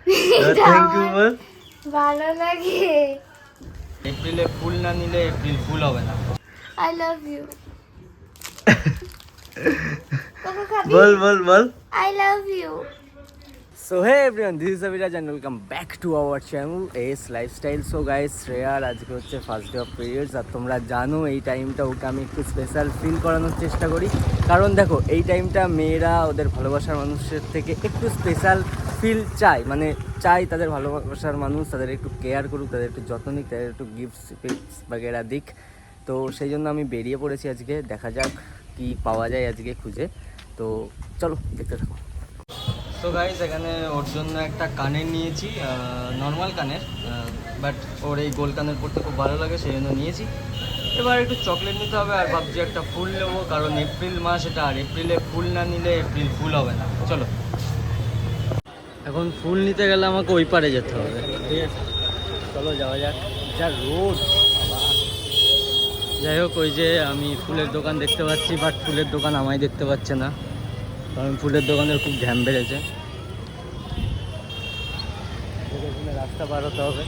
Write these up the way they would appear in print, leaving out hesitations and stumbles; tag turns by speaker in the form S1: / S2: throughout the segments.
S1: Thank you বল।
S2: ভালো লাগে।
S1: এপ্রিলে ফুল না নিলে এপ্রিল ফুল হবে না।
S2: I love you.
S1: বল বল বল।
S2: I love you.
S1: So hey everyone, this is Aviraj and welcome back to our channel Ace Lifestyle. So guys, শ্রেয়ার আজকে হচ্ছে ফার্স্ট ডে অফ পিরিয়ডস। আর তোমরা জানো এই টাইমটা ওকে আমি একটু স্পেশাল ফিল করানোর চেষ্টা করি, কারণ দেখো এই টাইমটা মেয়েরা ওদের ভালোবাসার মানুষের থেকে একটু স্পেশাল ফিল চায়, মানে চাই তাদের ভালোবাসার মানুষ তাদের একটু কেয়ার করুক, তাদের একটু যত্ন নিক, তাদের একটু গিফটস ফিফটস বাগেরা দিক। তো সেই জন্য আমি বেরিয়ে পড়েছি আজকে, দেখা যাক কি পাওয়া যায় আজকে খুঁজে। তো চলো দেখতে থাকো। তো গাইজ এখানে ওর জন্য একটা কানের নিয়েছি, নর্মাল কানের, বাট ওর এই গোল কানের পরতে খুব ভালো লাগে সেই জন্য নিয়েছি। এবার একটু চকলেট নিতে হবে আর ভাবছি একটা ফুল নেবো, কারণ এপ্রিল মাস এটা, আর এপ্রিলে ফুল না নিলে এপ্রিল ফুল হবে না। চলো এখন ফুল নিতে গেলে আমাকে ওই পারে যেতে হবে, ঠিক আছে চলো যাওয়া যাক। যা রোদ, যাই হোক ওই যে আমি ফুলের দোকান দেখতে পাচ্ছি, বাট ফুলের দোকান আমায় দেখতে পাচ্ছে না, কারণ ফুলের দোকানের খুব ঘ্যাম বেড়েছে। রাস্তা পার হতে হবে।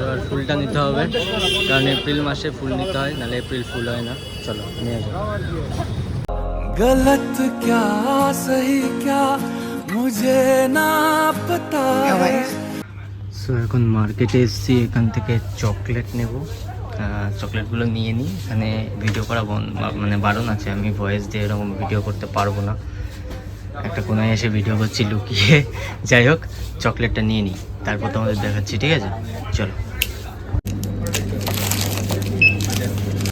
S1: এবার ফুলটা নিতে হবে, কারণ এপ্রিল মাসে ফুল নিতে হয়, নাহলে এপ্রিল ফুল হয় না। চলো নিয়ে যাও।
S3: गलत क्या सही क्या मुझे ना पता।
S1: সো এখন মার্কেটে এসেছি, এখান থেকে চকলেট নেব। চকলেটগুলো নিয়ে নিই, এখানে ভিডিও করা মানে বারণ আছে, আমি ভয়েস দিয়ে এরকম ভিডিও করতে পারবো না। একটা কোনায় এসে ভিডিও করছি লুকিয়ে। যাই হোক চকলেটটা নিয়ে নিই, তারপর তোমাদের দেখাচ্ছি, ঠিক আছে চলো।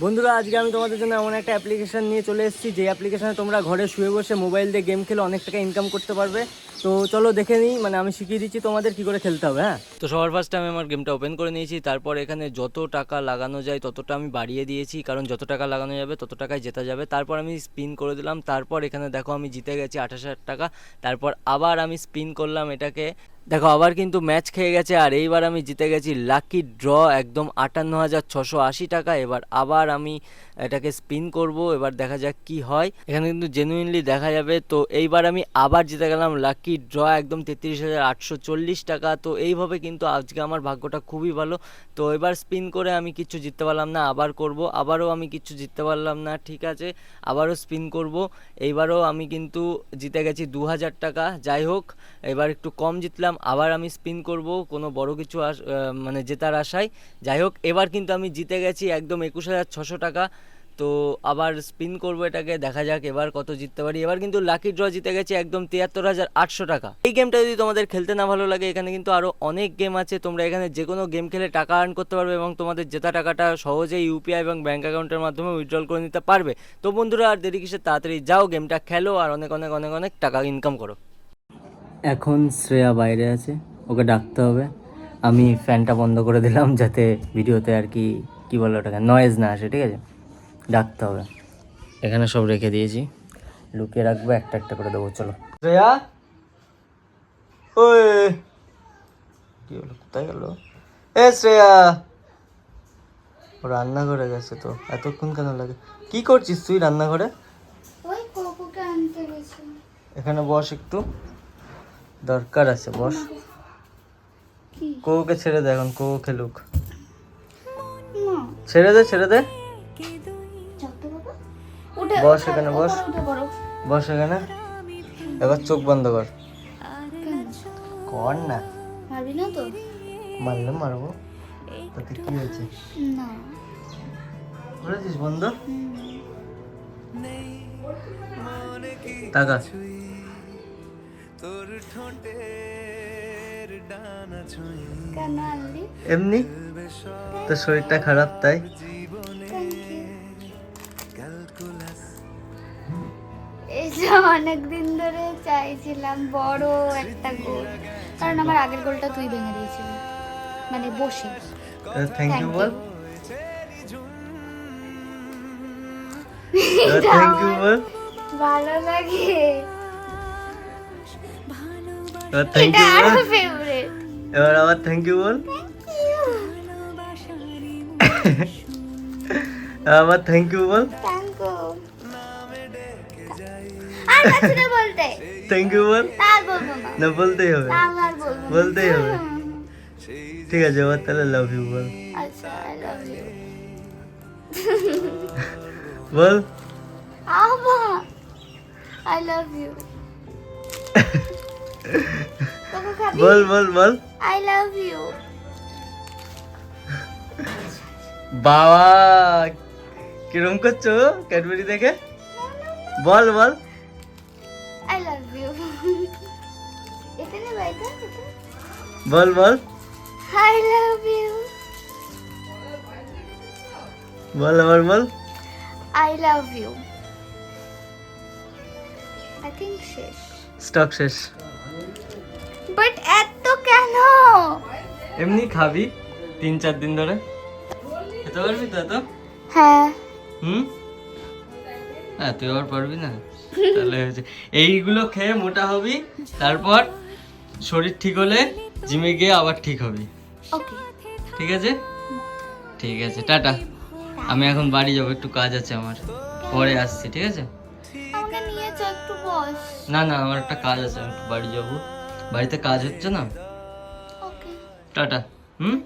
S1: বন্ধুরা আজকে আমি তোমাদের জন্য এমন একটা অ্যাপ্লিকেশন নিয়ে চলে এসেছি, যে অ্যাপ্লিকেশনে তোমরা ঘরে শুয়ে বসে মোবাইল দিয়ে গেম খেলে অনেক টাকা ইনকাম করতে পারবে। তো চলো দেখে নিই, মানে আমি শিখিয়ে দিচ্ছি তোমাদের কি করে খেলতে হবে। হ্যাঁ, তো সবার ফার্স্ট আমি আমার গেমটা ওপেন করে নিয়েছি, তারপর এখানে যত টাকা লাগানো যায় ততটা আমি বাড়িয়ে দিয়েছি, কারণ যত টাকা লাগানো যাবে তত টাকায় জেতা যাবে। তারপর আমি স্পিন করে দিলাম, তারপর এখানে দেখো আমি জিতে গেছি 28,000 টাকা। তারপর আবার আমি স্পিন করলাম এটাকে, দেখো আবার কিন্তু ম্যাচ খেয়ে গেছে, আর এইবার আমি জিতে গেছি লাকি ড্র একদম 58,680 টাকা। এবার আবার আমি এটাকে স্পিন করব, এবার দেখা যাক কি হয়, এখানে কিন্তু জেনুইনলি দেখা যাবে। তো এইবার আমি আবার জিতে গেলাম লাকি ড্র একদম 33,840 টাকা। তো এইভাবে কিন্তু আজকে আমার ভাগ্যটা খুবই ভালো। তো এবার স্পিন করে আমি কিচ্ছু জিততে পারলাম না, আবার করব, আবারও আমি কিচ্ছু জিততে পারলাম না, ঠিক আছে আবারও স্পিন করব। এইবারও আমি কিন্তু জিতে গেছি 2,000 টাকা। যাই হোক এবার একটু কম জিতলাম, আবার আমি স্পিন করব কোনো বড় কিছু মানে জেতার আশায়। যাই হোক এবার কিন্তু আমি জিতে গেছি একদম 21,600 টাকা। তো আবার স্পিন করব এটাকে, দেখা যাক এবার কত জিততে পারি। এবার কিন্তু লাকি ড্র জিতে গেছে একদম 73,800 টাকা। এই গেমটা যদি তোমাদের খেলতে না ভালো লাগে, এখানে কিন্তু আরও অনেক গেম আছে, তোমরা এখানে যে কোনো গেম খেলে টাকা আর্ন করতে পারবে এবং তোমাদের জেতা টাকাটা সহজেই ইউপিআই এবং ব্যাঙ্ক অ্যাকাউন্টের মাধ্যমে উইথড্রল করে নিতে পারবে। তো বন্ধুরা আর দেরি কিসের, তাড়াতাড়ি যাও গেমটা খেলো আর অনেক অনেক অনেক অনেক টাকা ইনকাম করো। এখন শ্রেয়া বাইরে আছে, ওকে ডাকতে হবে। আমি ফ্যানটা বন্ধ করে দিলাম যাতে ভিডিওতে আর কি বলে ওটাকে নয়েজ না আসে, ঠিক আছে ডাকতে হবে। এখানে সব রেখে দিয়েছি, লুকিয়ে রাখবো, একটা একটা করে দেবো। চলো শ্রেয়া, ওই কি হলো, কোথায় গেল? এ শ্রেয়া, ও রান্নাঘরে গেছে। তো এতক্ষণ কেন লাগে? কি করছিস তুই রান্নাঘরে?
S2: ওই কোকোকে আনতে গেছি।
S1: এখানে বস, একটু দরকার আছে, বস। কোকে ছেড়ে দে, এখন কোকো খেলুক। ছেড়ে দে ছেড়ে দে, বস এখানে, বস বস এখানে। এবার চোখ বন্ধ কর, কর না।
S2: পারবি না তো?
S1: মারলে মারবো, তাতে কি হয়েছে?
S2: না
S1: করেছিস বন্ধ? টাকা
S2: কেন আনলি?
S1: এমনি, তোর শরীরটা খারাপ তাই।
S2: এইটা অনেকদিন ধরে চাইছিলাম, বড় একটা গোল, কারণ আমার আগের গোলটা তুই ভেঙে দিয়েছিলি, মানে বসে।
S1: থ্যাংক ইউ বল, থ্যাংক ইউ বল।
S2: ভালো লাগে,
S1: থ্যাংক
S2: এটা
S1: ইউ
S2: আরো
S1: বল।
S2: ফেভারিট।
S1: এবার আবার থ্যাংক ইউ বল, আবার থ্যাংক ইউ বল।
S2: Thank you. আর পারছি না বলতে।
S1: থ্যাংক ইউ বল।
S2: না আর বলবো না।
S1: না বলতেই হবে।
S2: না আমি আর বলবো না।
S1: বলতেই হবে। ঠিক আছে এবার তাহলে লাভ ইউ বল।
S2: আচ্ছা আই লাভ ইউ।
S1: বল।
S2: আমা আই লাভ ইউ। তোকে খাবি?
S1: বল বল বল।
S2: I love you.
S1: বাবা কিরম করছো ক্যাডবেরি দেখে? বল বল।
S2: I love you. এটা নে ভাই এটা।
S1: বল বল।
S2: I love you.
S1: বল আবার বল।
S2: I love you. I think শেষ।
S1: স্টক শেষ।
S2: বাট এত কেন?
S1: এমনি খাবি 3-4 দিন ধরে খেতে পারবি তো এত?
S2: হ্যাঁ।
S1: হুম? হ্যাঁ তুই আবার পারবি না তাহলে হয়েছে এইগুলো খেয়ে মোটা হবি, তারপর শরীর ঠিক হলে জিমে গিয়ে আবার ঠিক হবি।
S2: ওকে।
S1: ঠিক আছে? ঠিক আছে টাটা। আমি এখন বাড়ি যাবো, একটু কাজ আছে আমার, পরে আসছি। ঠিক আছে?
S2: আমাকে নিয়ে চল একটু বস।
S1: না না আমার একটা কাজ আছে, আমি একটু বাড়ি যাবো, বাড়িতে কাজ হচ্ছে না।
S2: ওকে।
S1: টাটা। হুম?